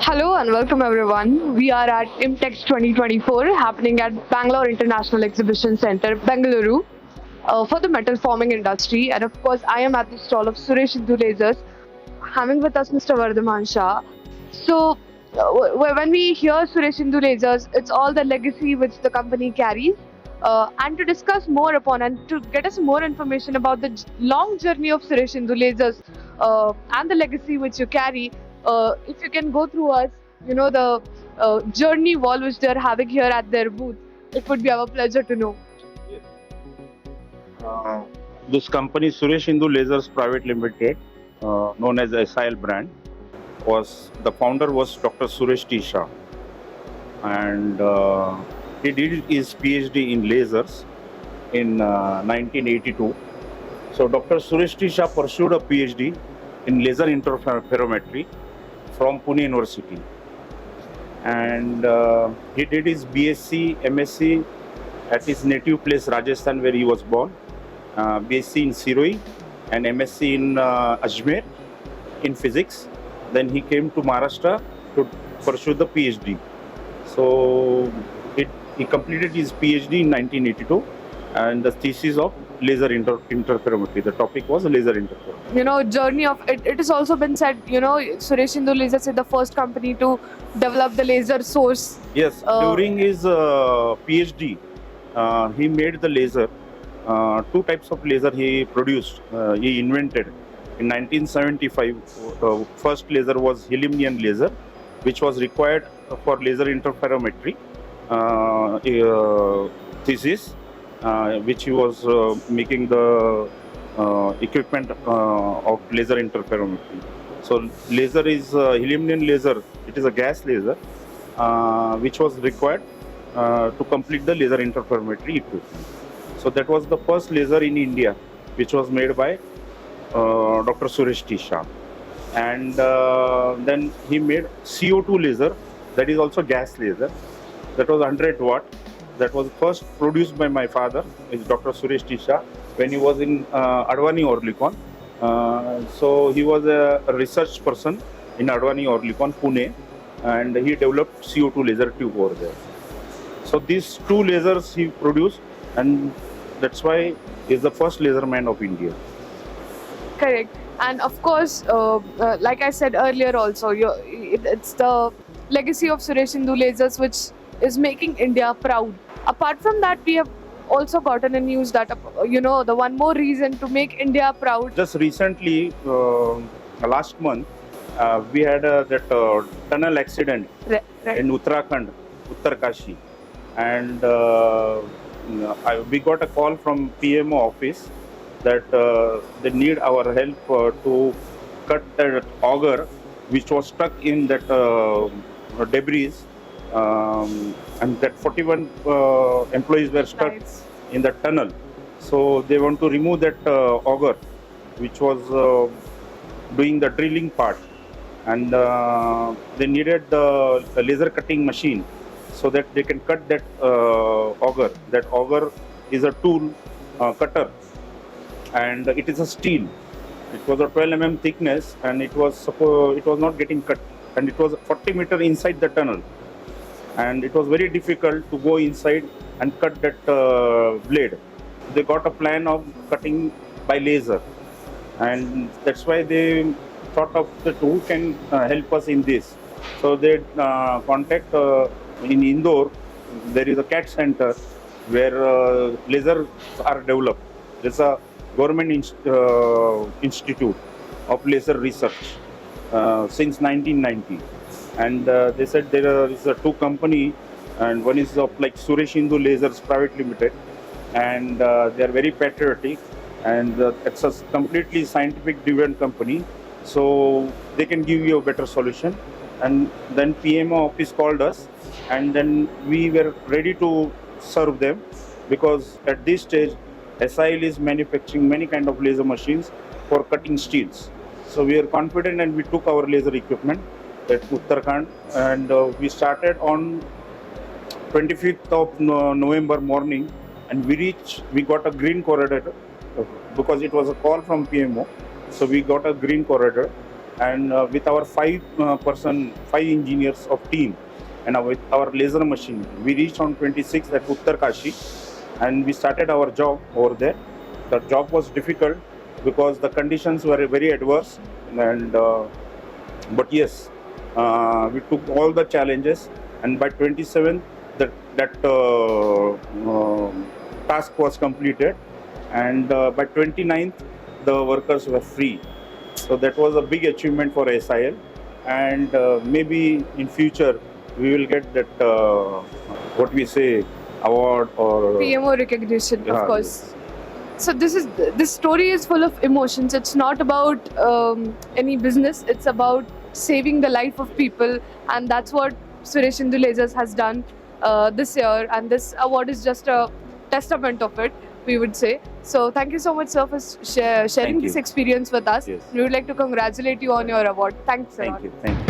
Hello and welcome everyone. We are at IMtex 2024 happening at Bangalore International Exhibition Center, Bengaluru, for the metal forming industry. And of course, I am at the stall of Suresh Indu lasers, having with us Mr. Vardhaman Shah. So, when we hear Suresh Indu lasers, it's all the legacy which the company carries. And to discuss more upon and to get us more information about the long journey of Suresh Indu lasers and the legacy which you carry, if you can go through us, the journey wall which they're having here at their booth, it would be our pleasure to know. Yes. Uh, this company, Suresh Indu Lasers Private Limited, known as SIL brand, was the founder was Dr. Suresh T. Shah, and he did his PhD in lasers in 1982. So Dr. Suresh T. Shah pursued a PhD in laser interferometry from Pune University, and he did his BSc, MSc at his native place Rajasthan, where he was born. BSc in Siroi and MSc in Ajmer in physics. Then he came to Maharashtra to pursue the PhD. So he completed his PhD in 1982, and the thesis of laser interferometry. The topic was laser interferometry. Journey of it. It has also been said, Suresh Indu Lasers is the first company to develop the laser source. Yes, during his PhD, he made the laser. Two types of laser he produced. He invented in 1975. First laser was helium-neon laser, which was required for laser interferometry thesis, which he was making the equipment of laser interferometry. So laser is helium-neon laser. It is a gas laser, which was required to complete the laser interferometry equipment. So that was the first laser in India, which was made by Dr. Suresh T. Shah. And then he made CO2 laser, that is also gas laser. That was 100 watt. That was first produced by my father, is Dr. Suresh T. Shah, when he was in Advani Orlikon. So he was a research person in Advani Orlikon, Pune, and he developed CO2 laser tube over there. So these two lasers he produced, and that's why he's the first laser man of India. Correct. And of course, like I said earlier also, it's the legacy of Suresh Indu lasers which is making India proud. Apart from that, we have also gotten a news that, the one more reason to make India proud. Just recently, last month, we had that tunnel accident Right. in Uttarakhand, Uttar Kashi, and we got a call from PMO office that they need our help to cut that auger which was stuck in that debris, and that 41 employees were stuck Nice. in the tunnel. So they want to remove that auger which was doing the drilling part, and they needed the laser cutting machine so that they can cut that auger. That auger is a tool cutter, and it is a steel. It was a 12 mm thickness, and it was not getting cut, and it was 40 meter inside the tunnel, and it was very difficult to go inside and cut that blade. They got a plan of cutting by laser, and that's why they thought of who can help us in this. So they contact in Indore. There is a CAT center where lasers are developed. There's a government institute of laser research since 1990, and they said there is a two company, and one is of like Suresh Indu Lasers Private Limited, and they are very patriotic, and it's a completely scientific driven company, so they can give you a better solution. And then PMO office called us, and then we were ready to serve them, because at this stage SIL is manufacturing many kind of laser machines for cutting steels. So we are confident, and we took our laser equipment at Uttarakhand, and we started on 25th of November morning, and we got a green corridor because it was a call from PMO. So we got a green corridor, and with our five engineers of team, and with our laser machine, we reached on 26th at Uttar Kashi, and we started our job over there. The job was difficult because the conditions were very adverse, and but yes, we took all the challenges, and by 27th, that task was completed, and by 29th, the workers were free. So that was a big achievement for SIL, and maybe in future we will get that what we say award or PMO recognition, yeah, of course. So this story is full of emotions. It's not about any business. It's about saving the life of people, and that's what Suresh Indu Lasers has done this year. And this award is just a testament of it, we would say. So thank you so much, sir, for sharing Thank this you. experience with us. Yes. We would like to congratulate you on your award. Thanks a lot. Thank you.